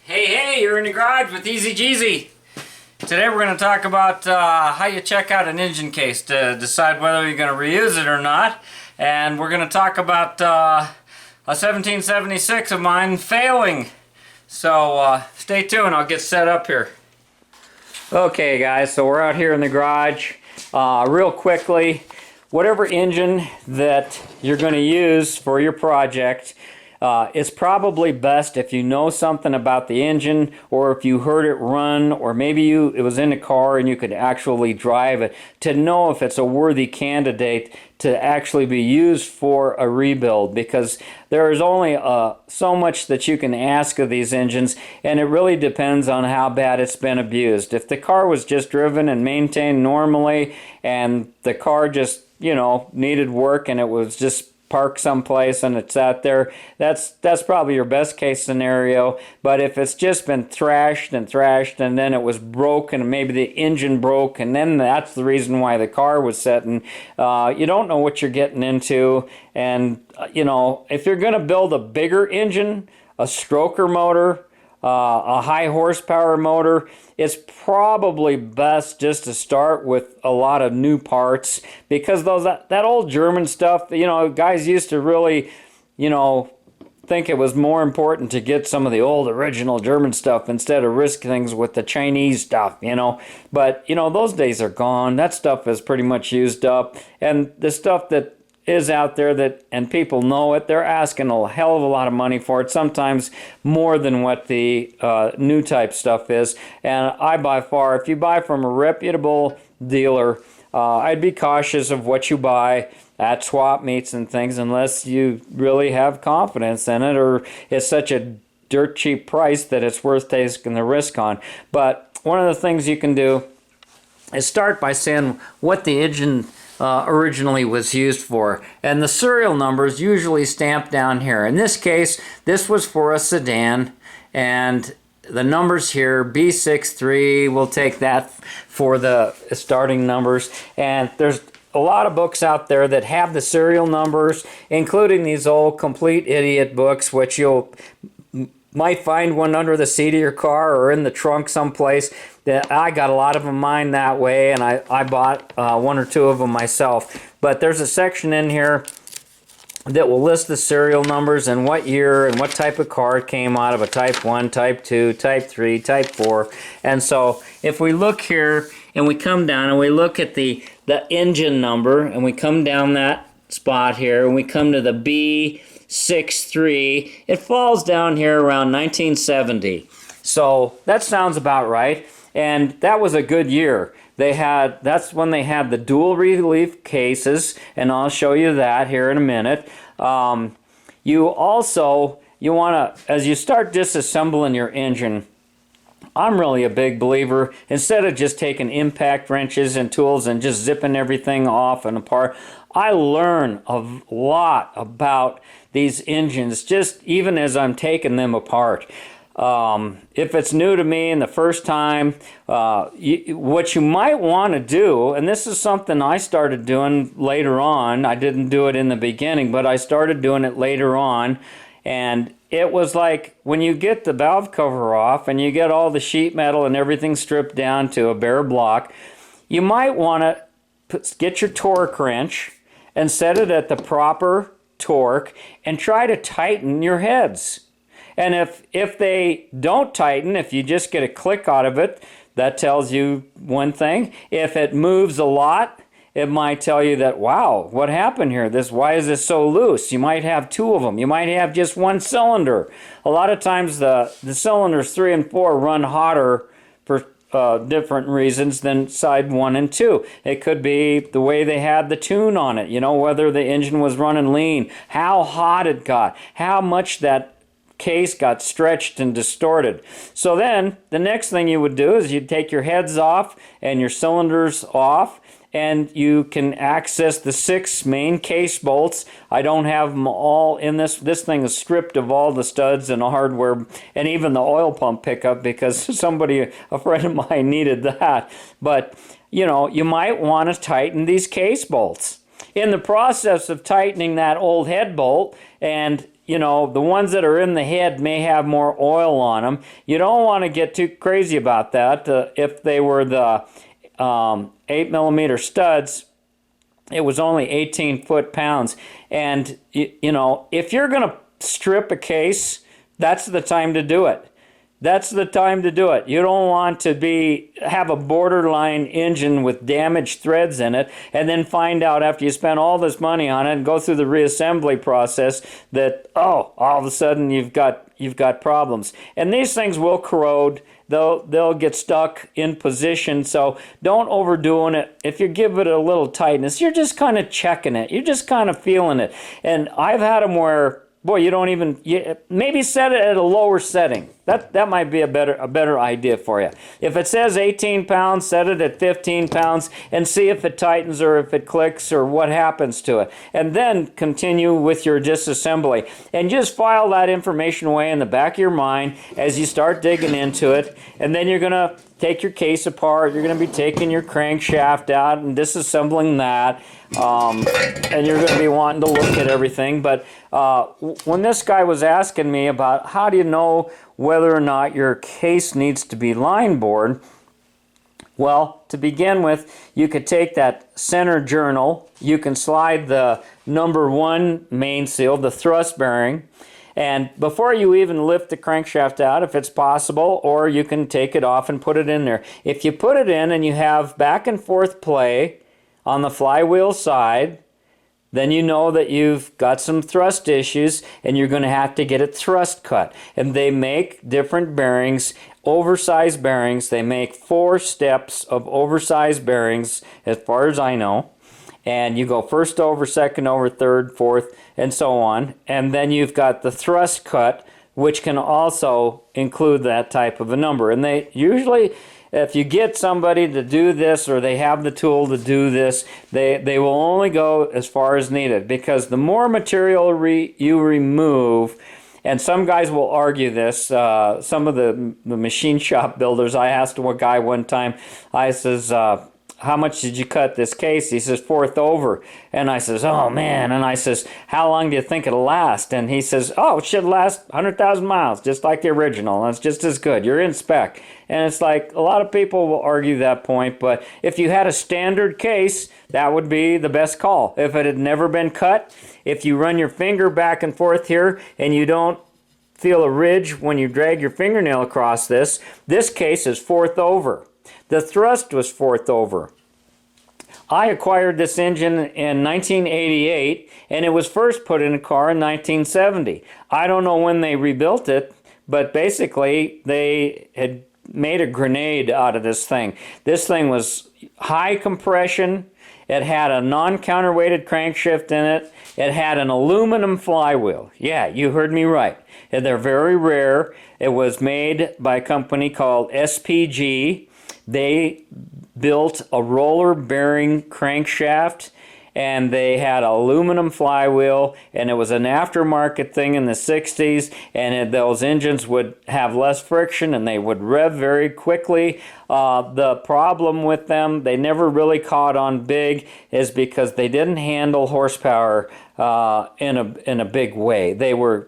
Hey, you're in the garage with TheEZGZ. Today we're going to talk about how you check out an engine case to decide whether you're going to reuse it or not. And we're going to talk about a 1776 of mine failing. So stay tuned, I'll get set up here. Okay guys, so we're out here in the garage. Real quickly, whatever engine that you're going to use for your project, it's probably best if you know something about the engine, or if you heard it run, or maybe it was in a car and you could actually drive it, to know if it's a worthy candidate to actually be used for a rebuild, because there is only so much that you can ask of these engines, and it really depends on how bad it's been abused. If the car was just driven and maintained normally, and the car just, you know, needed work and it was just park someplace and it's out there, that's probably your best case scenario. But if it's just been thrashed and then it was broken, and maybe the engine broke, and then that's the reason why the car was sitting, you don't know what you're getting into. And you know, if you're going to build a bigger engine, a stroker motor, a high horsepower motor, it's probably best just to start with a lot of new parts, because that old German stuff, you know, guys used to really, you know, think it was more important to get some of the old original German stuff instead of risk things with the Chinese stuff, you know. But, you know, those days are gone. That stuff is pretty much used up. And the stuff that is out there, that, and people know it, they're asking a hell of a lot of money for it, sometimes more than what the new type stuff is. And I, by far, if you buy from a reputable dealer, I'd be cautious of what you buy at swap meets and things, unless you really have confidence in it, or it's such a dirt cheap price that it's worth taking the risk on. But one of the things you can do is start by saying what the engine originally was used for, and the serial number is usually stamped down here. In this case, this was for a sedan, and the numbers here, B63, we'll take that for the starting numbers. And there's a lot of books out there that have the serial numbers, including these old Complete Idiot books, which you'll might find one under the seat of your car or in the trunk someplace. I got a lot of them mine that way, and I bought one or two of them myself. But there's a section in here that will list the serial numbers and what year and what type of car it came out of, a Type 1, Type 2, Type 3, Type 4. And so if we look here and we come down and we look at the engine number, and we come down that spot here and we come to the B63, it falls down here around 1970. So that sounds about right. And that was a good year. That's when they had the dual relief cases, and I'll show you that here in a minute. You want to, as you start disassembling your engine, I'm really a big believer, instead of just taking impact wrenches and tools and just zipping everything off and apart, I learn a lot about these engines just even as I'm taking them apart. If it's new to me and the first time, what you might want to do, and this is something I started doing later on, I didn't do it in the beginning, but I started doing it later on, and it was like when you get the valve cover off and you get all the sheet metal and everything stripped down to a bare block, you might want to get your torque wrench and set it at the proper torque and try to tighten your heads. And if they don't tighten, if you just get a click out of it, that tells you one thing. If it moves a lot, it might tell you that, wow, what happened here? Why is this so loose? You might have two of them. You might have just one cylinder. A lot of times the cylinders 3 and 4 run hotter for different reasons than side 1 and 2. It could be the way they had the tune on it, you know, whether the engine was running lean, how hot it got, how much that case got stretched and distorted. So then the next thing you would do is you'd take your heads off and your cylinders off, and you can access the 6 main case bolts. I don't have them all in this. This thing is stripped of all the studs and hardware and even the oil pump pickup, because somebody, a friend of mine, needed that. But, you know, you might want to tighten these case bolts. In the process of tightening that old head bolt, and you know, the ones that are in the head may have more oil on them, you don't want to get too crazy about that. If they were the 8mm studs, it was only 18 foot-pounds. And, you know, if you're going to strip a case, that's the time to do it. That's the time to do it. You don't want to have a borderline engine with damaged threads in it and then find out after you spend all this money on it and go through the reassembly process that, oh, all of a sudden you've got problems. And these things will corrode. They'll get stuck in position, so don't overdo it. If you give it a little tightness, you're just kind of checking it. You're just kind of feeling it. And I've had them where, boy, you don't even, maybe set it at a lower setting. That might be a better idea for you. If it says 18 pounds, set it at 15 pounds and see if it tightens or if it clicks or what happens to it. And then continue with your disassembly. And just file that information away in the back of your mind as you start digging into it. And then you're going to take your case apart. You're going to be taking your crankshaft out and disassembling that. And you're going to be wanting to look at everything. But when this guy was asking me about how do you know whether or not your case needs to be line bored, well, to begin with, you could take that center journal, you can slide the number 1 main seal, the thrust bearing, and before you even lift the crankshaft out, if it's possible, or you can take it off and put it in there. If you put it in and you have back and forth play on the flywheel side, then you know that you've got some thrust issues and you're going to have to get it thrust cut. And they make different bearings, oversized bearings. They make 4 steps of oversized bearings as far as I know. And you go first over, second over, third, fourth, and so on. And then you've got the thrust cut, which can also include that type of a number. And they usually, if you get somebody to do this or they have the tool to do this, they will only go as far as needed, because the more material you remove, and some guys will argue this, some of the machine shop builders, I asked a guy one time, I says, how much did you cut this case? He says, 4th over. And I says, oh man. And I says, how long do you think it'll last? And he says, oh, it should last 100,000 miles, just like the original. And it's just as good. You're in spec. And it's like, a lot of people will argue that point, but if you had a standard case, that would be the best call. If it had never been cut, if you run your finger back and forth here and you don't feel a ridge when you drag your fingernail across this case is 4th over. The thrust was 4th over. I acquired this engine in 1988, and it was first put in a car in 1970. I don't know when they rebuilt it, but basically they had made a grenade out of this thing. This thing was high compression. It had a non-counterweighted crankshaft in it. It had an aluminum flywheel. Yeah, you heard me right. They're very rare. It was made by a company called SPG. They built a roller bearing crankshaft, and they had an aluminum flywheel, and it was an aftermarket thing in the 60s, and those engines would have less friction and they would rev very quickly. The problem with them, they never really caught on big, is because they didn't handle horsepower in a big way. They were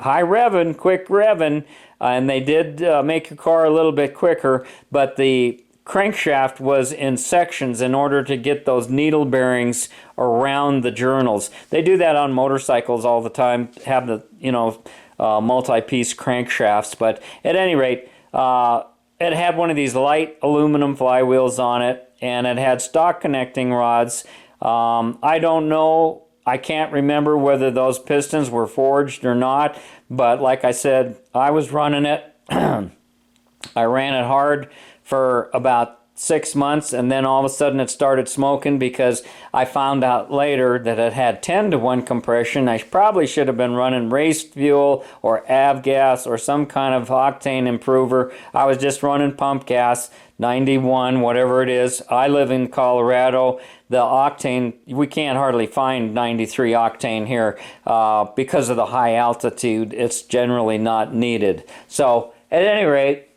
high revving, quick revving, and they did make your car a little bit quicker, but the crankshaft was in sections in order to get those needle bearings around the journals. They do that on motorcycles all the time, have the multi-piece crankshafts, but at any rate, it had one of these light aluminum flywheels on it, and it had stock connecting rods. I don't know, I can't remember whether those pistons were forged or not, but like I said, I was running it. I ran it hard for about 6 months, and then all of a sudden it started smoking because I found out later that it had 10-to-1 compression. I probably should have been running race fuel or avgas or some kind of octane improver. I was just running pump gas, 91, whatever it is. I live in Colorado. The octane, we can't hardly find 93 octane here because of the high altitude. It's generally not needed. So at any rate,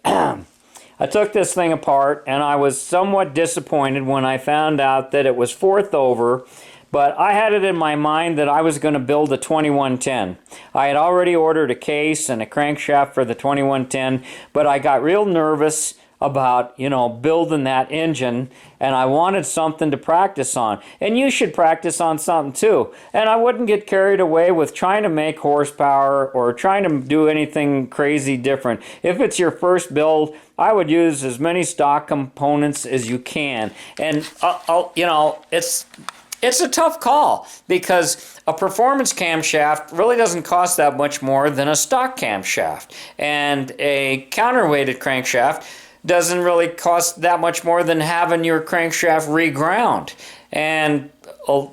I took this thing apart, and I was somewhat disappointed when I found out that it was fourth over, but I had it in my mind that I was going to build a 2110. I had already ordered a case and a crankshaft for the 2110, but I got real nervous about, you know, building that engine, and I wanted something to practice on. And you should practice on something too. And I wouldn't get carried away with trying to make horsepower or trying to do anything crazy different. If it's your first build, I would use as many stock components as you can. And you know, it's a tough call because a performance camshaft really doesn't cost that much more than a stock camshaft, and a counterweighted crankshaft doesn't really cost that much more than having your crankshaft reground. And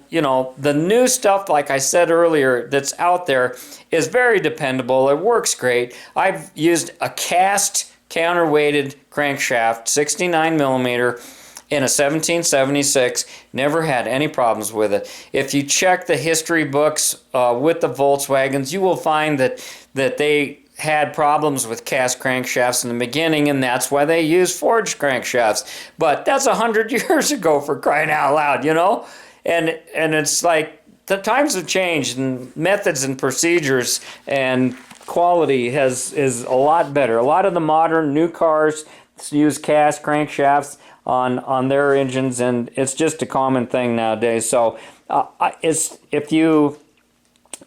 you know, the new stuff, like I said earlier, that's out there is very dependable. It works great. I've used a cast counterweighted crankshaft, 69 millimeter, in a 1776, never had any problems with it. If you check the history books with the Volkswagens, you will find that they had problems with cast crankshafts in the beginning, and that's why they used forged crankshafts. But that's 100 years ago, for crying out loud, you know? And it's like the times have changed, and methods and procedures and quality is a lot better. A lot of the modern new cars use cast crankshafts on their engines, and it's just a common thing nowadays. So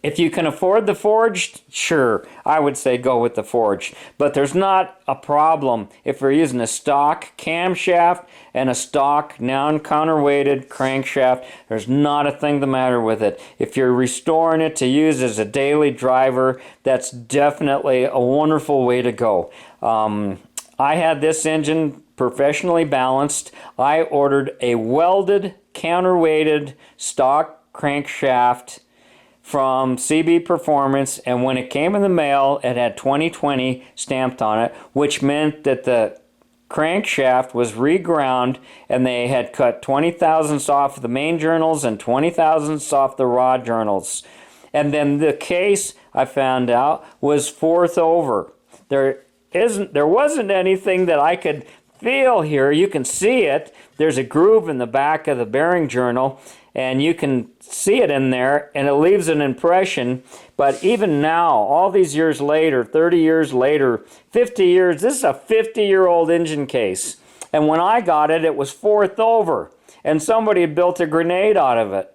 if you can afford the forged, sure, I would say go with the forged. But there's not a problem if you're using a stock camshaft and a stock non-counterweighted crankshaft. There's not a thing the matter with it. If you're restoring it to use as a daily driver, that's definitely a wonderful way to go. I had this engine professionally balanced. I ordered a welded, counterweighted stock crankshaft from CB Performance, and when it came in the mail, it had 2020 stamped on it, which meant that the crankshaft was reground, and they had cut 20 thousandths off the main journals and 20 thousandths off the rod journals. And then the case, I found out, was fourth over. There wasn't anything that I could feel here. You can see it. There's a groove in the back of the bearing journal, and you can see it in there, and it leaves an impression. But even now, all these years later, 30 years later, 50 years, this is a 50-year-old engine case. And when I got it, it was fourth over, and somebody had built a grenade out of it.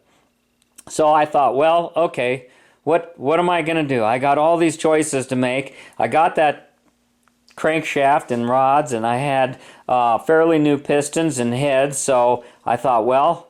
So I thought, well, okay, what am I going to do? I got all these choices to make. I got that crankshaft and rods, and I had fairly new pistons and heads, so I thought, well,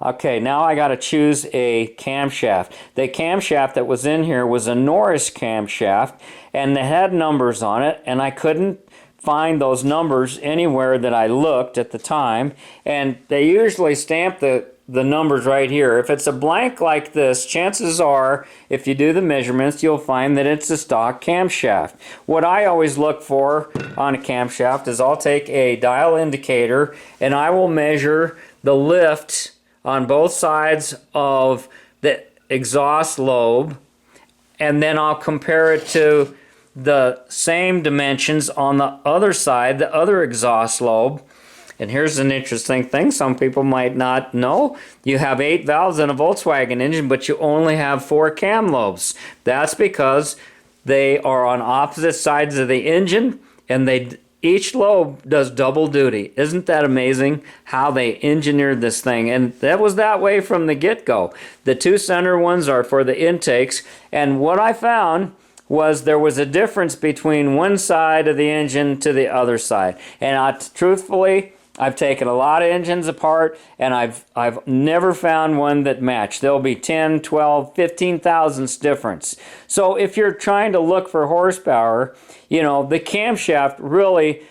okay, now I got to choose a camshaft. The camshaft that was in here was a Norris camshaft, and it had numbers on it, and I couldn't find those numbers anywhere that I looked at the time, and they usually stamp the numbers right here. If it's a blank like this, chances are, if you do the measurements, you'll find that it's a stock camshaft. What I always look for on a camshaft is I'll take a dial indicator and I will measure the lift on both sides of the exhaust lobe, and then I'll compare it to the same dimensions on the other side, the other exhaust lobe. And here's an interesting thing some people might not know. You have 8 valves in a Volkswagen engine, but you only have 4 cam lobes. That's because they are on opposite sides of the engine, and each lobe does double duty. Isn't that amazing how they engineered this thing? And that was that way from the get-go. The 2 center ones are for the intakes, and what I found was there was a difference between one side of the engine to the other side. And truthfully, I've taken a lot of engines apart, and I've never found one that matched. There'll be 10, 12, 15 thousandths difference. So if you're trying to look for horsepower, you know, the camshaft really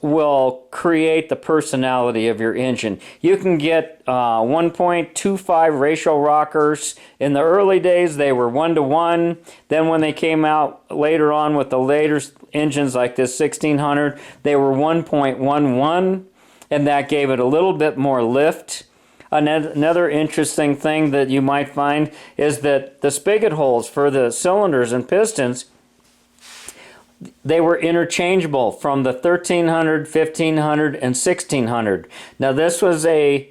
will create the personality of your engine. You can get 1.25 ratio rockers. In the early days, they were 1-to-1. Then when they came out later on with the later engines like this 1600, they were 1.11, and that gave it a little bit more lift. Another interesting thing that you might find is that the spigot holes for the cylinders and pistons, they were interchangeable from the 1300, 1500, and 1600. Now this was a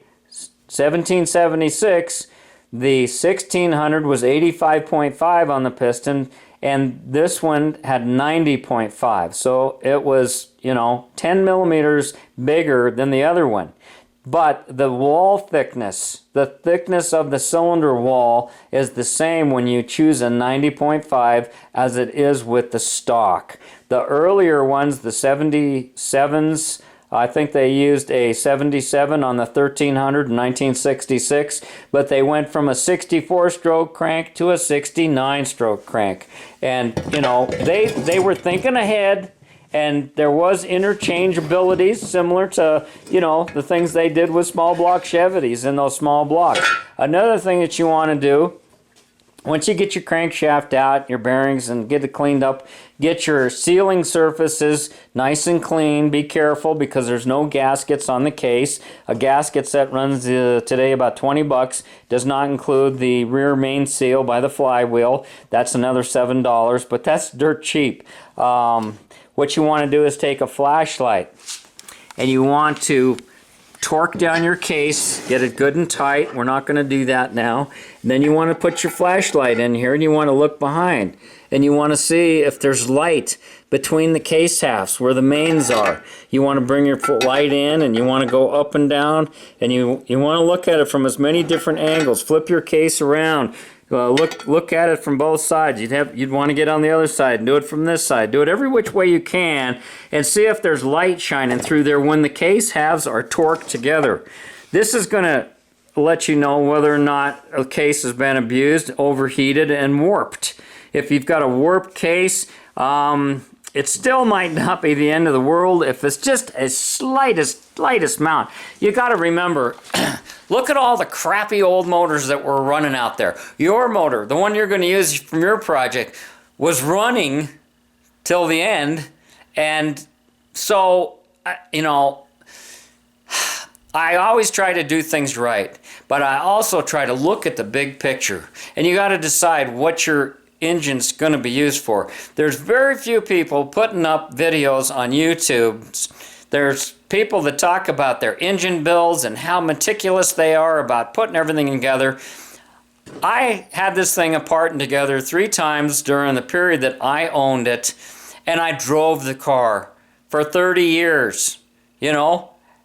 1776. The 1600 was 85.5 on the piston, and this one had 90.5. So it was, 10 millimeters bigger than the other one. But the wall thickness, the thickness of the cylinder wall is the same when you choose a 90.5 as it is with the stock. The earlier ones, the 77s, I think they used a 77 on the 1300 in 1966, but they went from a 64-stroke crank to a 69-stroke crank. And, they were thinking ahead. And there was interchangeability similar to, the things they did with small block Chevys in those small blocks. Another thing that you want to do, once you get your crankshaft out, your bearings, and get it cleaned up, get your sealing surfaces nice and clean. Be careful because there's no gaskets on the case. A gasket set runs today about $20. Does not include the rear main seal by the flywheel. That's another $7, but that's dirt cheap. What you want to do is take a flashlight and you want to torque down your case, get it good and tight. We're not going to do that now. And then you want to put your flashlight in here and you want to look behind. And you want to see if there's light between the case halves where the mains are. You want to bring your light in and you want to go up and down and you want to look at it from as many different angles. Flip your case around. Look at it from both sides. You'd want to get on the other side and do it from this side. Do it every which way you can and see if there's light shining through there when the case halves are torqued together. This is going to let you know whether or not a case has been abused, overheated, and warped. If you've got a warped case, it still might not be the end of the world if it's just a slightest amount. You got to remember, look at all the crappy old motors that were running out there. Your motor, the one you're going to use from your project, was running till the end. And so, I always try to do things right, but I also try to look at the big picture. And you got to decide what your engine's going to be used for. There's very few people putting up videos on YouTube. There's people that talk about their engine builds and how meticulous they are about putting everything together. I had this thing apart and together 3 times during the period that I owned it, and I drove the car for 30 years,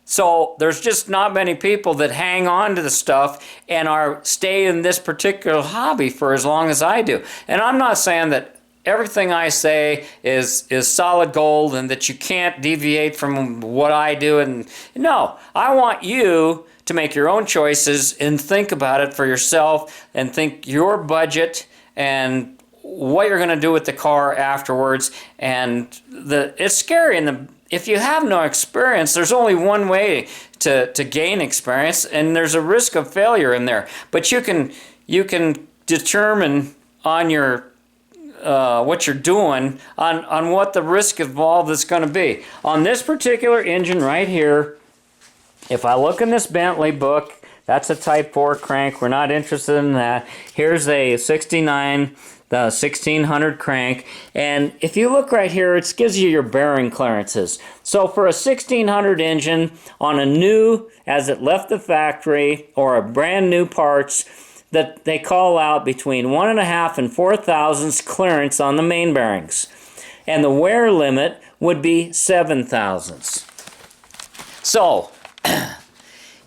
So there's just not many people that hang on to the stuff and stay in this particular hobby for as long as I do. And I'm not saying that everything I say is solid gold and that you can't deviate from what I do. And no, I want you to make your own choices and think about it for yourself and think your budget and what you're going to do with the car afterwards. And it's scary. And if you have no experience, there's only one way to gain experience, and there's a risk of failure in there. But you can determine on your what you're doing on what the risk involved is going to be. On this particular engine right here, if I look in this Bentley book, that's a Type 4 crank. We're not interested in that. Here's a 69, the 1600 crank. And if you look right here, it gives you your bearing clearances. So for a 1600 engine on a new, as it left the factory, or a brand new parts, that they call out between 1.5 and 4 thousandths clearance on the main bearings. And the wear limit would be 7 thousandths. So,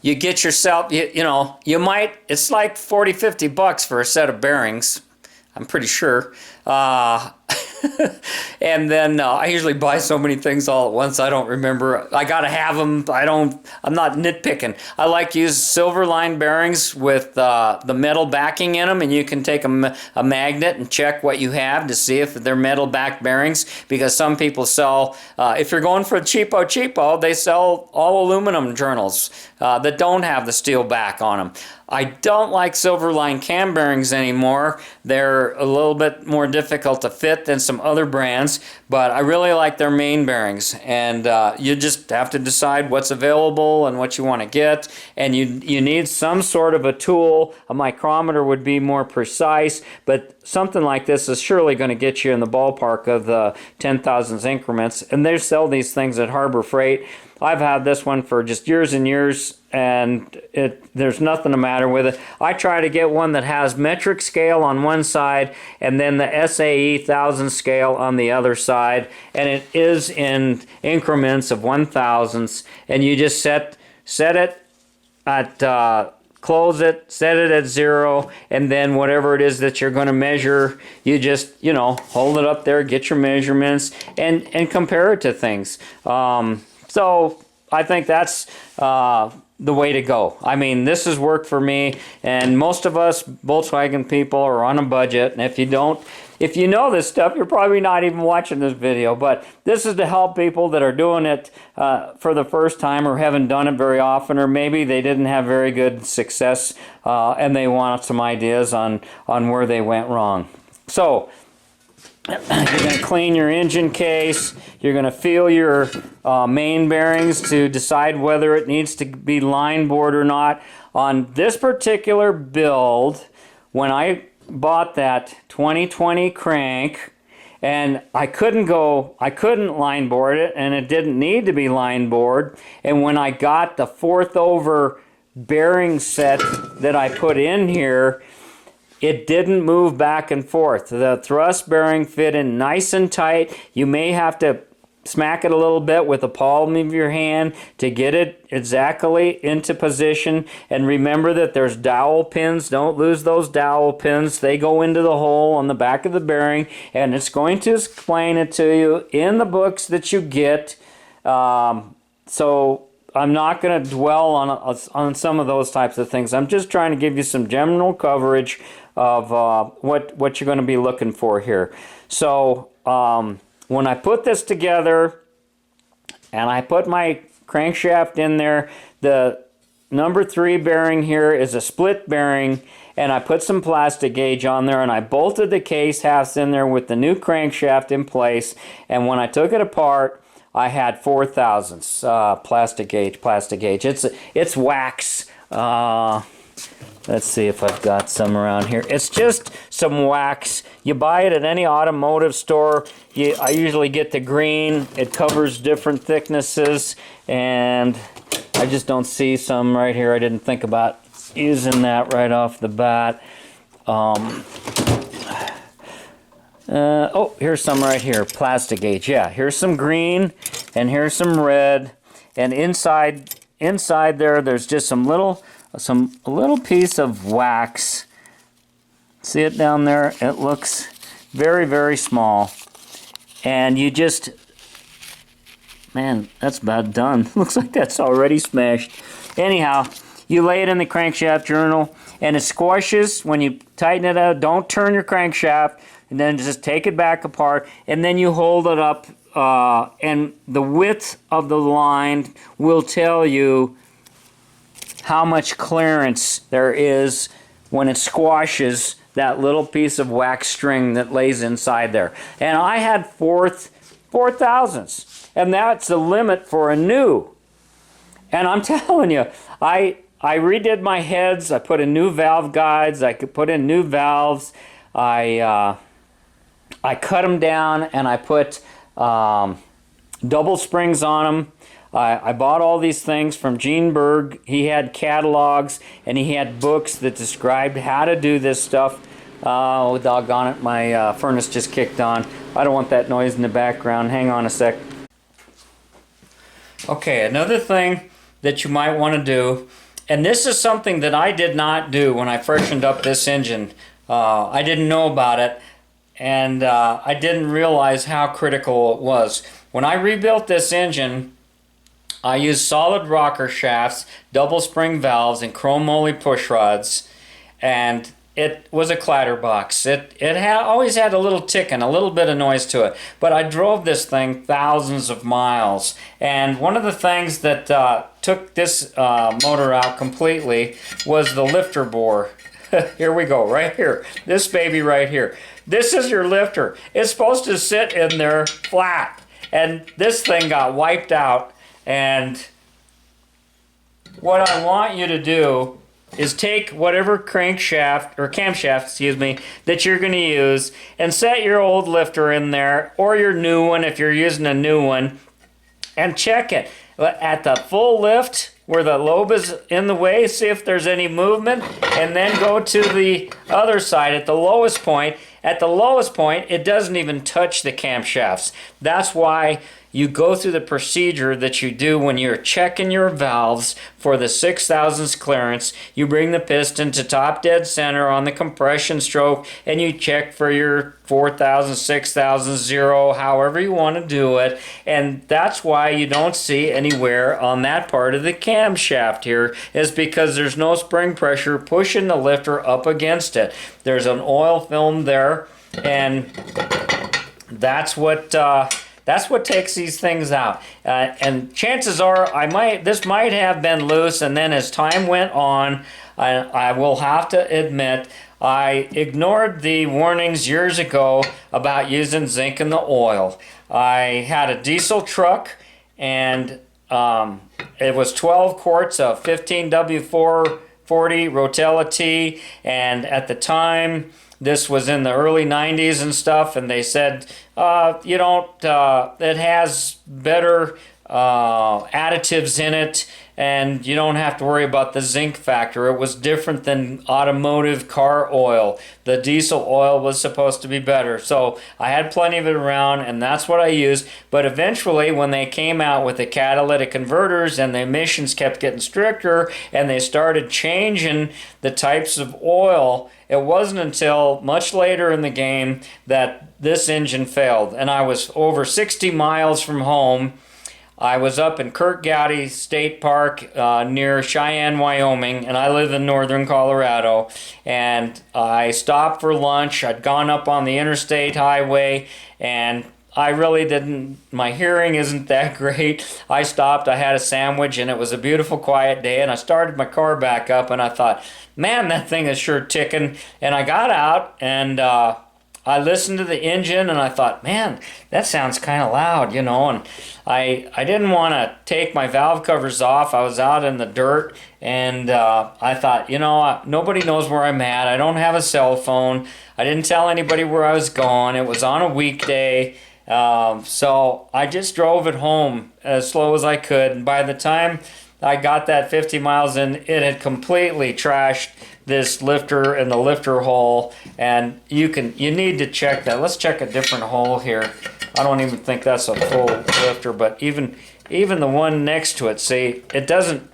you get yourself, you might, it's like $40-50 for a set of bearings. I'm pretty sure. And then I usually buy so many things all at once I don't remember. I gotta have them. I'm not nitpicking. I like to use silver line bearings with the metal backing in them, and you can take a magnet and check what you have to see if they're metal back bearings, because some people sell, if you're going for a cheapo, they sell all aluminum journals that don't have the steel back on them. I don't like silver line cam bearings anymore. They're a little bit more difficult to fit than some other brands, but I really like their main bearings. And you just have to decide what's available and what you want to get. And you need some sort of a tool. A micrometer would be more precise, but something like this is surely going to get you in the ballpark of the 10,000 increments. And they sell these things at Harbor Freight. I've had this one for just years and years, and there's nothing the matter with it. I try to get one that has metric scale on one side and then the SAE 1000 scale on the other side, and it is in increments of 1,000ths, and you just set it at close it, set it at 0, and then whatever it is that you're going to measure, you just, hold it up there, get your measurements, and compare it to things. So I think that's the way to go. I mean, this has worked for me, and most of us Volkswagen people are on a budget, and if you know this stuff, you're probably not even watching this video, but this is to help people that are doing it for the first time or haven't done it very often, or maybe they didn't have very good success and they want some ideas on where they went wrong. So you're going to clean your engine case. You're going to feel your main bearings to decide whether it needs to be line bored or not. On this particular build, when I bought that 2020 crank, and I couldn't line board it, and it didn't need to be line bored. And when I got the 4th over bearing set that I put in here, it didn't move back and forth. The thrust bearing fit in nice and tight. You may have to smack it a little bit with the palm of your hand to get it exactly into position. And remember that there's dowel pins. Don't lose those dowel pins. They go into the hole on the back of the bearing, and it's going to explain it to you in the books that you get. So I'm not going to dwell on some of those types of things. I'm just trying to give you some general coverage of what you're going to be looking for here. So when I put this together and I put my crankshaft in there, the number 3 bearing here is a split bearing, and I put some plastic gauge on there, and I bolted the case halves in there with the new crankshaft in place. And when I took it apart, I had 4 thousandths plastic gauge. It's wax. Let's see if I've got some around here. It's just some wax. You buy it at any automotive store. I usually get the green. It covers different thicknesses, and I just don't see some right here. I didn't think about using that right off the bat. Oh, here's some right here, plastic gauge. Yeah, here's some green, and here's some red, and inside there's just a little piece of wax. See it down there? It looks very, very small, and you just, man, that's about done. Looks like that's already smashed. Anyhow, you lay it in the crankshaft journal, and it squashes when you tighten it out. Don't turn your crankshaft, and then just take it back apart, and then you hold it up, and the width of the line will tell you how much clearance there is when it squashes that little piece of wax string that lays inside there. And I had 4 thousandths, and that's the limit for a new. And I'm telling you, I redid my heads. I put in new valve guides. I could put in new valves. I cut them down, and I put double springs on them. I bought all these things from Gene Berg. He had catalogs, and he had books that described how to do this stuff. Oh, doggone it, my furnace just kicked on. I don't want that noise in the background. Hang on a sec. Okay, another thing that you might want to do, and this is something that I did not do when I freshened up this engine. I didn't know about it. and I didn't realize how critical it was. When I rebuilt this engine, I used solid rocker shafts, double spring valves, and chrome moly push rods, and it was a clatterbox. It always had a little ticking, a little bit of noise to it. But I drove this thing thousands of miles, and one of the things that took this motor out completely was the lifter bore. Here we go, right here. This baby right here. This is your lifter. It's supposed to sit in there flat, and this thing got wiped out. And what I want you to do is take whatever crankshaft or camshaft, excuse me, that you're going to use and set your old lifter in there or your new one if you're using a new one, and check it at the full lift where the lobe is in the way, see if there's any movement, and then go to the other side at the lowest point. At the lowest point, it doesn't even touch the camshafts. That's why you go through the procedure that you do when you're checking your valves for the 6,000ths clearance. You bring the piston to top dead center on the compression stroke, and you check for your 4,000, 6,000, 0, however you want to do it. And that's why you don't see any wear on that part of the camshaft here, is because there's no spring pressure pushing the lifter up against it. There's an oil film there, and that's what takes these things out. And chances are, this might have been loose, and then as time went on, I will have to admit, I ignored the warnings years ago about using zinc in the oil. I had a diesel truck, and it was 12 quarts of 15W440 Rotella T, and at the time, this was in the early 90s and stuff, and they said, it has better additives in it, and you don't have to worry about the zinc factor. It was different than automotive car oil. The diesel oil was supposed to be better. So I had plenty of it around, and that's what I used. But eventually, when they came out with the catalytic converters and the emissions kept getting stricter, and they started changing the types of oil, it wasn't until much later in the game that this engine failed. And I was over 60 miles from home. I was up in Kurt Gowdy State Park near Cheyenne, Wyoming, and I live in northern Colorado. And I stopped for lunch. I'd gone up on the interstate highway, and I really didn't, my hearing isn't that great. I stopped, I had a sandwich, and it was a beautiful, quiet day, and I started my car back up, and I thought, man, that thing is sure ticking. And I got out, and I listened to the engine, and I thought, man, that sounds kind of loud, and I didn't want to take my valve covers off. I was out in the dirt, and I thought, nobody knows where I'm at. I don't have a cell phone. I didn't tell anybody where I was going. It was on a weekday, so I just drove it home as slow as I could, and by the time I got that 50 miles in, it had completely trashed this lifter and the lifter hole, and you need to check that. Let's check a different hole here. I don't even think that's a full lifter, but even the one next to it, see, it doesn't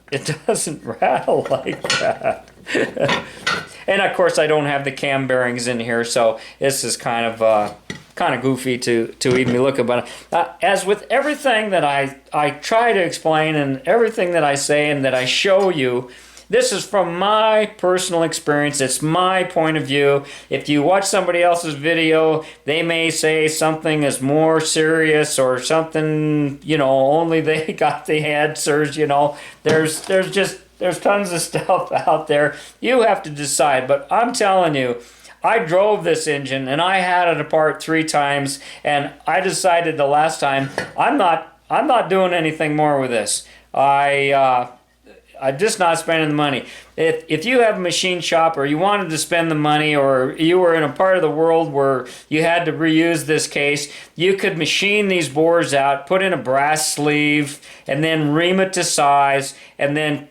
rattle like that. And of course, I don't have the cam bearings in here, so this is kind of goofy to even be looking. But as with everything that I try to explain, and everything that I say and that I show you, this is from my personal experience. It's my point of view. If you watch somebody else's video, they may say something is more serious or something, only they got the answers, There's tons of stuff out there. You have to decide, but I'm telling you, I drove this engine and I had it apart 3 times, and I decided the last time I'm not doing anything more with this. I'm just not spending the money. If you have a machine shop, or you wanted to spend the money, or you were in a part of the world where you had to reuse this case, you could machine these bores out, put in a brass sleeve, and then ream it to size, and then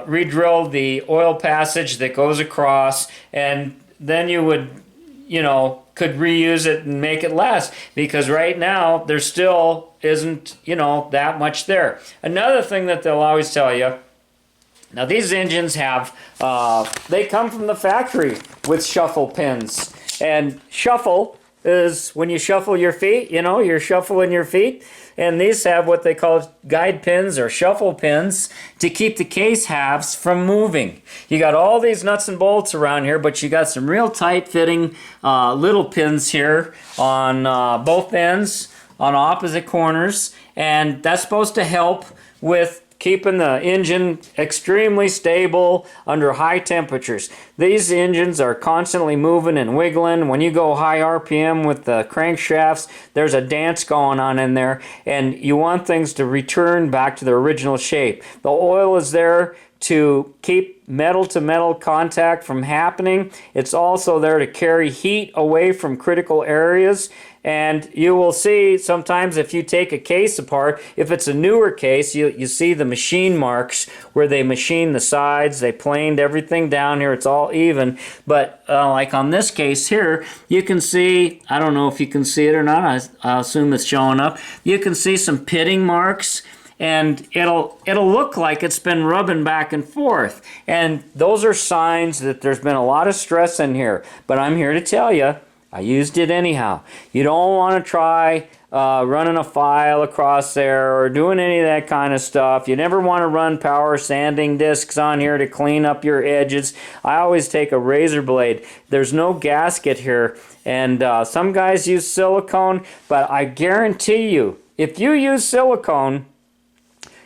re-drill the oil passage that goes across, and then you would, could reuse it and make it last, because right now there still isn't, that much there. Another thing that they'll always tell you, now these engines have, they come from the factory with shuffle pins, and shuffle is when you shuffle your feet, you know, you're shuffling your feet, and these have what they call guide pins or shuffle pins to keep the case halves from moving. You got all these nuts and bolts around here, but you got some real tight fitting little pins here on both ends, on opposite corners, and that's supposed to help with keeping the engine extremely stable under high temperatures. These engines are constantly moving and wiggling. When you go high RPM with the crankshafts, there's a dance going on in there, and you want things to return back to their original shape. The oil is there to keep metal-to-metal contact from happening. It's also there to carry heat away from critical areas. And you will see sometimes if you take a case apart, if it's a newer case, you see the machine marks where they machine the sides, they planed everything down here, it's all even. But like on this case here, you can see, I don't know if you can see it or not, I assume it's showing up. You can see some pitting marks, and it'll look like it's been rubbing back and forth. And those are signs that there's been a lot of stress in here. But I'm here to tell you, I used it anyhow. You don't want to try running a file across there or doing any of that kind of stuff. You never want to run power sanding discs on here to clean up your edges. I always take a razor blade. There's no gasket here, and some guys use silicone, but I guarantee you, if you use silicone,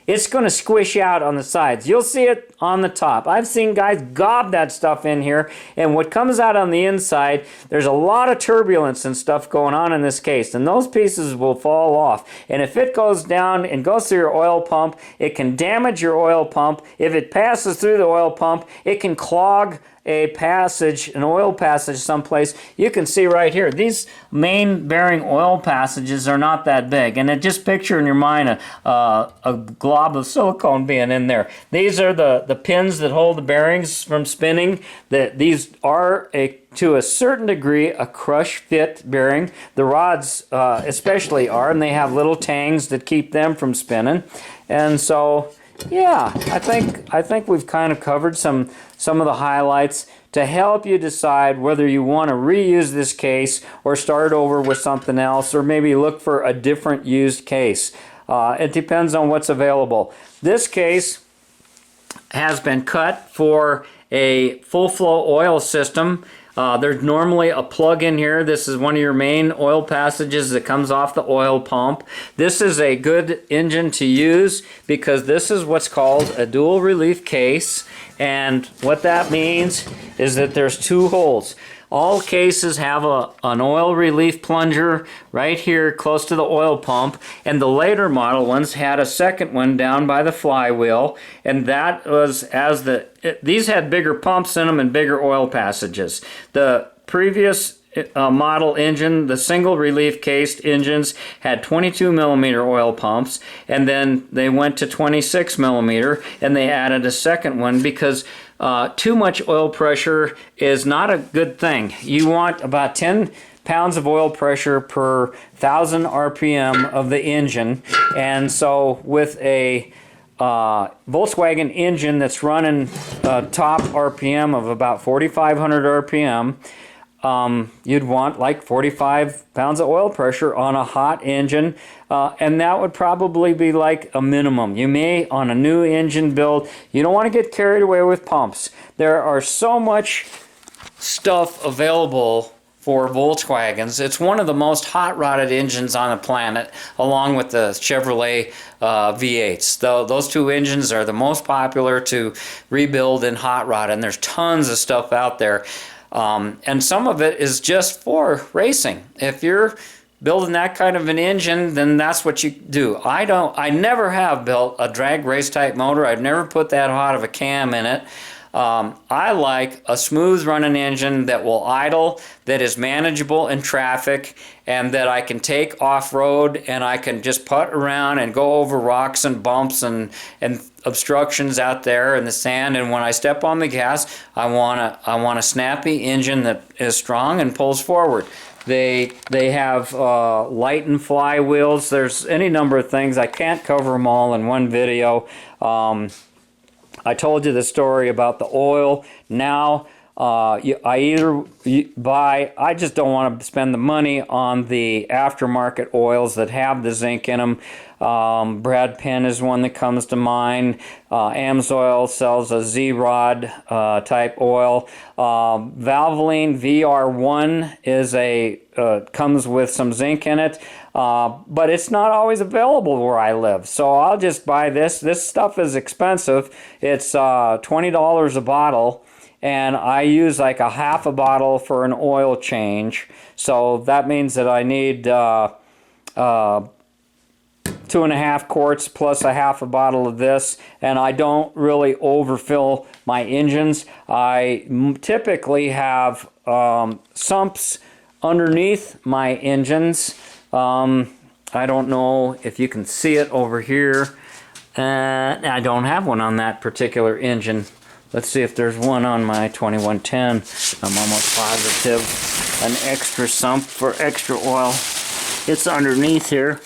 it's going to squish out on the sides. You'll see it on the top. I've seen guys gob that stuff in here, and what comes out on the inside, there's a lot of turbulence and stuff going on in this case, and those pieces will fall off. And if it goes down and goes through your oil pump, it can damage your oil pump. If it passes through the oil pump, it can clog a passage, an oil passage someplace. You can see right here, these main bearing oil passages are not that big, and just picture in your mind a glob of silicone being in there. These are the pins that hold the bearings from spinning. These are to a certain degree a crush fit bearing. The rods especially are, and they have little tangs that keep them from spinning. And so yeah, I think we've kind of covered some of the highlights to help you decide whether you want to reuse this case or start over with something else, or maybe look for a different used case. It depends on what's available. This case has been cut for a full flow oil system. There's normally a plug in here. This is one of your main oil passages that comes off the oil pump. This is a good engine to use because this is what's called a dual relief case, and what that means is that there's two holes. All cases have an oil relief plunger right here close to the oil pump, and the later model ones had a second one down by the flywheel, and that was these had bigger pumps in them and bigger oil passages. The previous model engine, the single relief cased engines, had 22 millimeter oil pumps, and then they went to 26 millimeter, and they added a second one because too much oil pressure is not a good thing. You want about 10 pounds of oil pressure per 1,000 RPM of the engine, and so with a Volkswagen engine that's running top RPM of about 4,500 RPM, you'd want like 45 pounds of oil pressure on a hot engine, and that would probably be like a minimum. You may, on a new engine build, you don't want to get carried away with pumps. There are so much stuff available for Volkswagens. It's one of the most hot-rodded engines on the planet, along with the Chevrolet V8s. Those two engines are the most popular to rebuild and hot rod, and there's tons of stuff out there. And some of it is just for racing. If you're building that kind of an engine, then that's what you do. I never have built a drag race type motor. I've never put that hot of a cam in it. I like a smooth running engine that will idle, that is manageable in traffic, and that I can take off-road, and I can just putt around and go over rocks and bumps and obstructions out there in the sand. And when I step on the gas, I want a snappy engine that is strong and pulls forward. They have light and flywheels. There's any number of things. I can't cover them all in one video. I told you the story about the oil. Now I just don't want to spend the money on the aftermarket oils that have the zinc in them. Brad Penn is one that comes to mind. Amsoil sells a Z-Rod type oil. Valvoline VR1 is comes with some zinc in it, but it's not always available where I live. So I'll just buy this. This stuff is expensive. It's $20 a bottle. And I use like a half a bottle for an oil change. So that means that I need 2.5 quarts plus a half a bottle of this. And I don't really overfill my engines. I typically have sumps underneath my engines. I don't know if you can see it over here. I don't have one on that particular engine. Let's see if there's one on my 2110. I'm almost positive. An extra sump for extra oil. It's underneath here.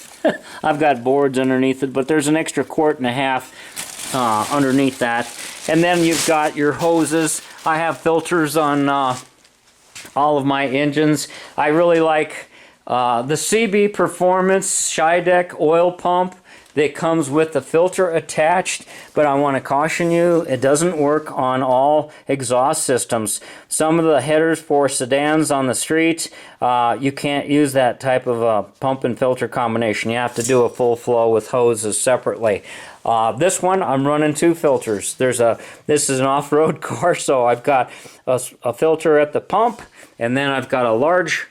I've got boards underneath it, but there's an extra 1.5 quarts underneath that. And then you've got your hoses. I have filters on all of my engines. I really like the CB Performance Shydeck oil pump that comes with the filter attached, but I want to caution you, it doesn't work on all exhaust systems. Some of the headers for sedans on the street, you can't use that type of a pump and filter combination. You have to do a full flow with hoses separately. This one, I'm running 2 filters. This is an off-road car, so I've got a filter at the pump, and then I've got a large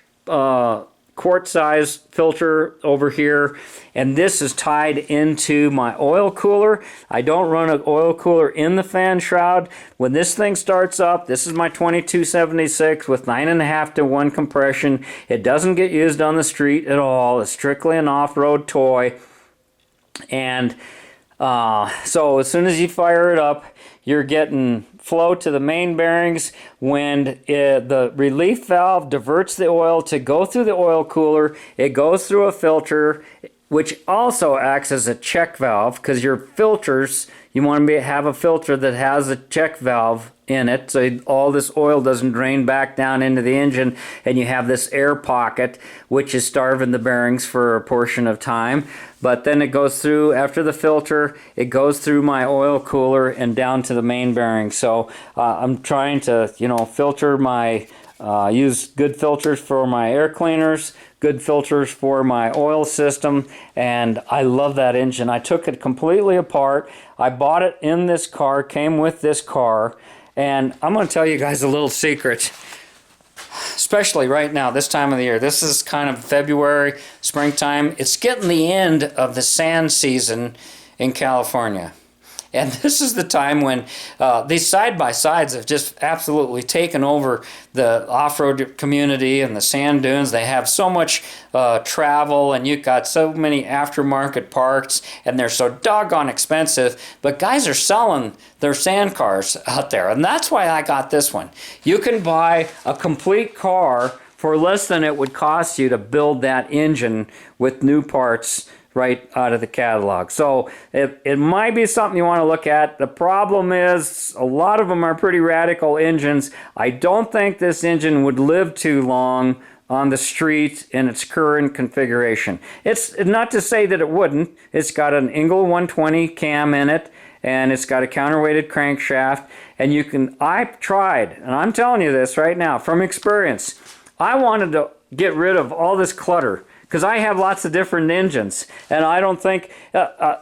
quart size filter over here, and this is tied into my oil cooler. I don't run an oil cooler in the fan shroud. When this thing starts up, this is my 2276 with 9.5 to 1 compression. It doesn't get used on the street at all. It's strictly an off-road toy. And so as soon as you fire it up, you're getting flow to the main bearings. When the relief valve diverts the oil to go through the oil cooler, it goes through a filter, which also acts as a check valve, because your filters, you want to have a filter that has a check valve in it, so all this oil doesn't drain back down into the engine, and you have this air pocket, which is starving the bearings for a portion of time. But then it goes through, after the filter, it goes through my oil cooler and down to the main bearing. So I'm trying to, filter my, use good filters for my air cleaners, good filters for my oil system, and I love that engine. I took it completely apart. I bought it in this car, came with this car, and I'm going to tell you guys a little secret. Especially right now, this time of the year. This is kind of February, springtime. It's getting the end of the sand season in California. And this is the time when these side-by-sides have just absolutely taken over the off-road community and the sand dunes. They have so much travel, and you've got so many aftermarket parts, and they're so doggone expensive. But guys are selling their sand cars out there, and that's why I got this one. You can buy a complete car for less than it would cost you to build that engine with new parts right out of the catalog. So it might be something you want to look at. The problem is a lot of them are pretty radical engines. I don't think this engine would live too long on the street in its current configuration. It's not to say that it wouldn't. It's got an Engel 120 cam in it, and it's got a counterweighted crankshaft, and I've tried, and I'm telling you this right now from experience, I wanted to get rid of all this clutter, because I have lots of different engines, and I don't think,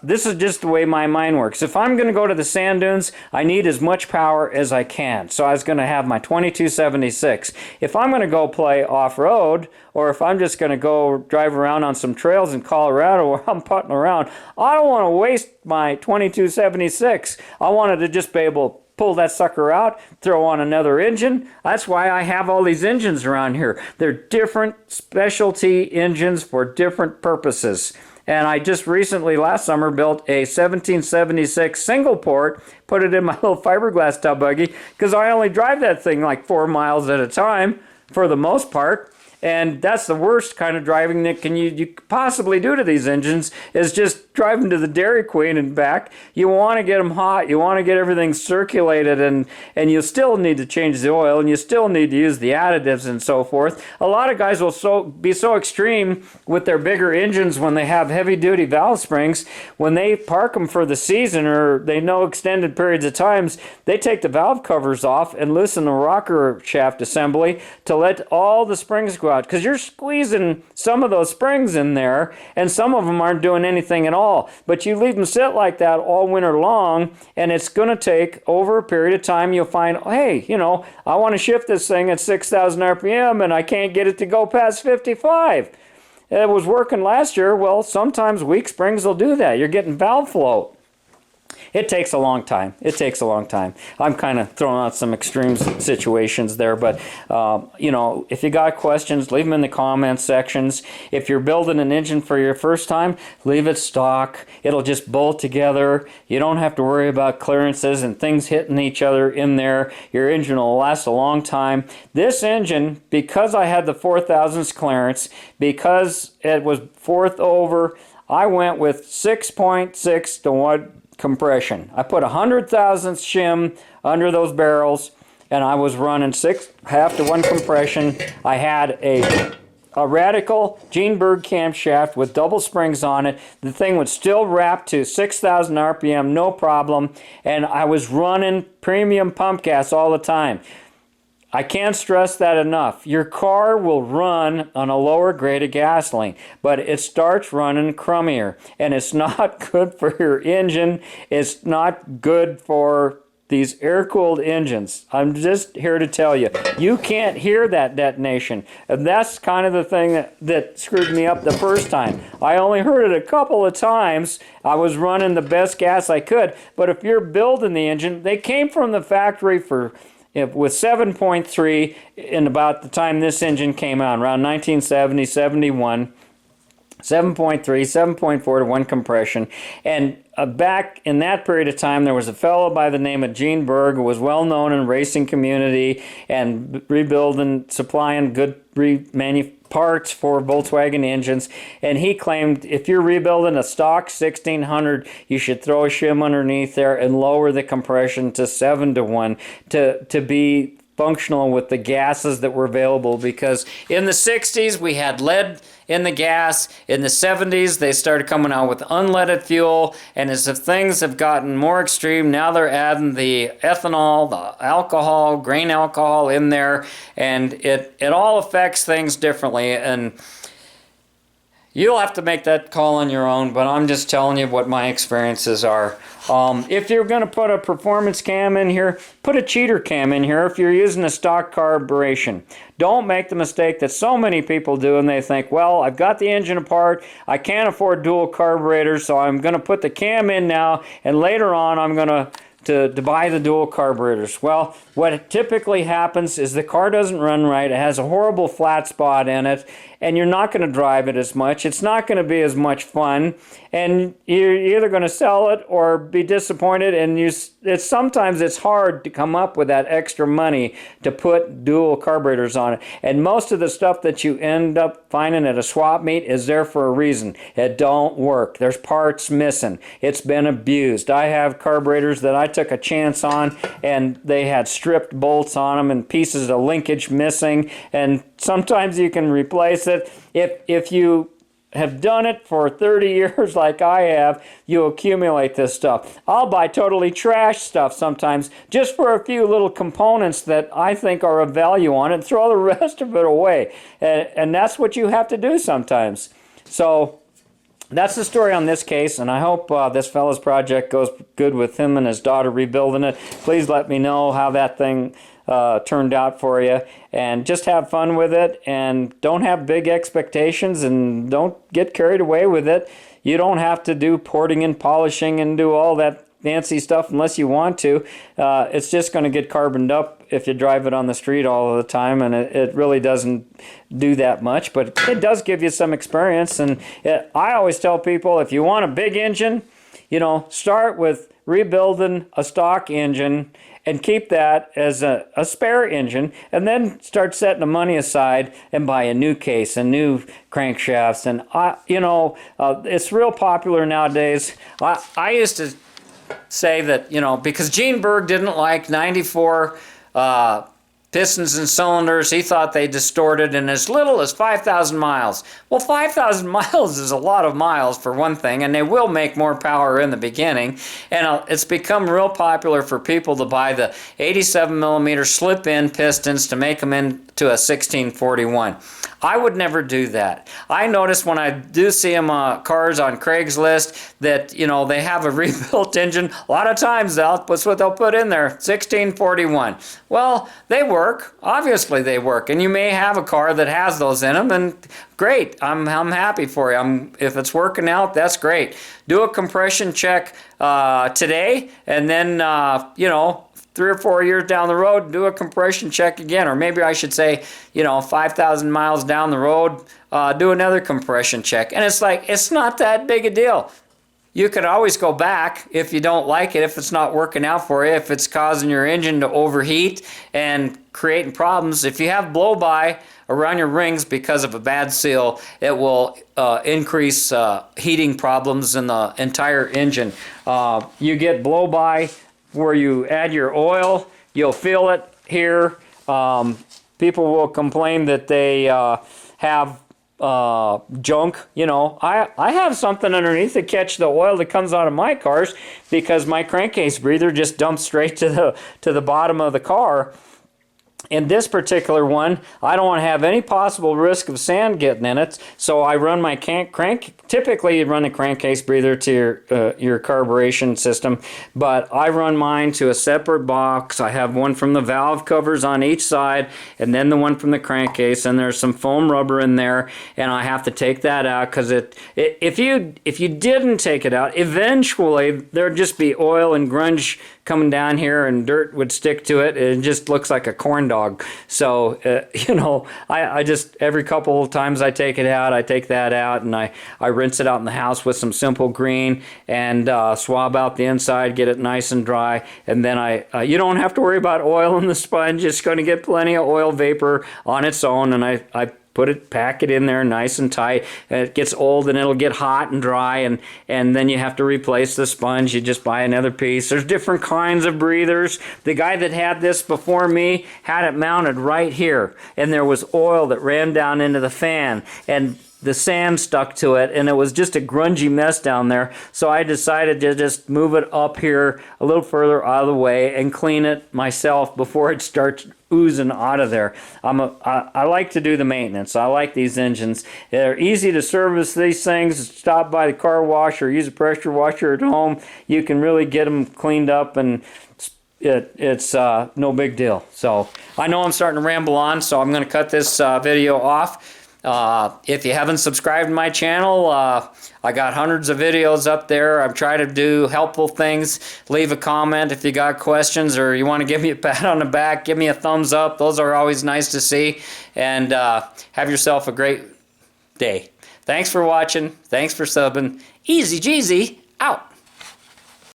this is just the way my mind works. If I'm going to go to the sand dunes, I need as much power as I can. So I was going to have my 2276. If I'm going to go play off-road, or if I'm just going to go drive around on some trails in Colorado where I'm putting around, I don't want to waste my 2276. I wanted to just be able to pull that sucker out, throw on another engine. That's why I have all these engines around here. They're different specialty engines for different purposes. And I just recently, last summer, built a 1776 single port, put it in my little fiberglass tub buggy, because I only drive that thing like 4 miles at a time for the most part. And that's the worst kind of driving that you could possibly do to these engines, is just drive them to the Dairy Queen and back. You want to get them hot. You want to get everything circulated, and you still need to change the oil, and you still need to use the additives and so forth. A lot of guys will be so extreme with their bigger engines when they have heavy-duty valve springs. When they park them for the season, or they know extended periods of times, they take the valve covers off and loosen the rocker shaft assembly to let all the springs go out, because you're squeezing some of those springs in there, and some of them aren't doing anything at all. But you leave them sit like that all winter long, and it's going to take, over a period of time, you'll find, hey, I want to shift this thing at 6,000 RPM and I can't get it to go past 55. It was working last year. Well, sometimes weak springs will do that. You're getting valve float. It takes a long time. It takes a long time. I'm kind of throwing out some extreme situations there, but if you got questions, leave them in the comments sections. If you're building an engine for your first time, leave it stock. It'll just bolt together. You don't have to worry about clearances and things hitting each other in there. Your engine will last a long time. This engine, because I had the 4,000ths clearance, because it was fourth over, I went with 6.6 to 1 compression. I put 100,000th shim under those barrels, and I was running 6.5 to 1 compression. I had a Radical Gene-Berg camshaft with double springs on it. The thing would still wrap to 6,000 RPM, no problem, and I was running premium pump gas all the time. I can't stress that enough. Your car will run on a lower grade of gasoline, but it starts running crummier, and it's not good for your engine. It's not good for these air-cooled engines. I'm just here to tell you, you can't hear that detonation. And that's kind of the thing that screwed me up the first time. I only heard it a couple of times. I was running the best gas I could, but if you're building the engine, they came from the factory with 7.3 in about the time this engine came out, around 1970, 71, 7.3, 7.4 to 1 compression. And back in that period of time, there was a fellow by the name of Gene Berg, who was well known in the racing community and rebuilding, supplying good parts for Volkswagen engines, and he claimed if you're rebuilding a stock 1600, you should throw a shim underneath there and lower the compression to 7 to 1 to be functional with the gases that were available, because in the 60s we had lead in the gas. In the 70s they started coming out with unleaded fuel, and as if things have gotten more extreme, now they're adding the ethanol, the alcohol, grain alcohol in there, and it all affects things differently. And you'll have to make that call on your own, but I'm just telling you what my experiences are. If you're going to put a performance cam in here, put a cheater cam in here if you're using a stock carburation. Don't make the mistake that so many people do, and they think, well, I've got the engine apart, I can't afford dual carburetors, so I'm going to put the cam in now, and later on I'm going to buy the dual carburetors. Well, what typically happens is the car doesn't run right, it has a horrible flat spot in it, and you're not going to drive it as much. It's not going to be as much fun, and you're either going to sell it or be disappointed, and sometimes it's hard to come up with that extra money to put dual carburetors on it. And most of the stuff that you end up finding at a swap meet is there for a reason. It don't work. There's parts missing. It's been abused. I have carburetors that I took a chance on, and they had stripped bolts on them and pieces of linkage missing, and sometimes you can replace it. If you have done it for 30 years like I have, you accumulate this stuff. I'll buy totally trash stuff sometimes just for a few little components that I think are of value on it and throw the rest of it away. And that's what you have to do sometimes. So that's the story on this case, and I hope this fellow's project goes good with him and his daughter rebuilding it. Please let me know how that thing turned out for you, and just have fun with it, and don't have big expectations, and don't get carried away with it. You don't have to do porting and polishing and do all that fancy stuff unless you want to. It's just going to get carboned up if you drive it on the street all the time, and it really doesn't do that much, but it does give you some experience. And I always tell people, if you want a big engine, start with rebuilding a stock engine and keep that as a spare engine, and then start setting the money aside and buy a new case and new crankshafts. And it's real popular nowadays. I used to say that, because Gene Berg didn't like 94 pistons and cylinders. He thought they distorted in as little as 5,000 miles. Well, 5,000 miles is a lot of miles for one thing, and they will make more power in the beginning. And it's become real popular for people to buy the 87 millimeter slip-in pistons to make them into a 1641. I would never do that. I notice when I do see them cars on Craigslist that, they have a rebuilt engine. A lot of times that's what they'll put in there, 1641. Well, they work. Obviously they work. And you may have a car that has those in them, and great. I'm happy for you. If it's working out, that's great. Do a compression check today, and then, 3 or 4 years down the road, do a compression check again. Or maybe I should say, 5,000 miles down the road, do another compression check. And it's not that big a deal. You could always go back if you don't like it, if it's not working out for you, if it's causing your engine to overheat and creating problems. If you have blow-by around your rings because of a bad seal, it will increase heating problems in the entire engine. You get blow-by where you add your oil, you'll feel it here. People will complain that they have junk. I have something underneath to catch the oil that comes out of my cars because my crankcase breather just dumps straight to the bottom of the car. In this particular one, I don't want to have any possible risk of sand getting in it, so I run my typically you run a crankcase breather to your carburation system, but I run mine to a separate box. I have one from the valve covers on each side, and then the one from the crankcase, and there's some foam rubber in there, and I have to take that out because if you didn't take it out, eventually there'd just be oil and grunge coming down here, and dirt would stick to it. It just looks like a corn dog. So, I just, every couple of times I take it out, I take that out, and I rinse it out in the house with some simple green and swab out the inside, get it nice and dry, and then you don't have to worry about oil in the sponge. It's going to get plenty of oil vapor on its own, and I pack it in there nice and tight. It gets old and it'll get hot and dry, and then you have to replace the sponge. You just buy another piece. There's different kinds of breathers. The guy that had this before me had it mounted right here, and there was oil that ran down into the fan, and the sand stuck to it, and it was just a grungy mess down there. So I decided to just move it up here a little further out of the way and clean it myself before it starts oozing out of there. I like to do the maintenance. I like these engines. They're easy to service these things. Stop by the car wash or use a pressure washer at home. You can really get them cleaned up, and it's no big deal. So I know I'm starting to ramble on, so I'm going to cut this video off. If you haven't subscribed to my channel, I got hundreds of videos up there. I'm trying to do helpful things. Leave a comment if you got questions, or you want to give me a pat on the back, give me a thumbs up. Those are always nice to see. And have yourself a great day. Thanks for watching. Thanks for subbing. TheEZGZ out.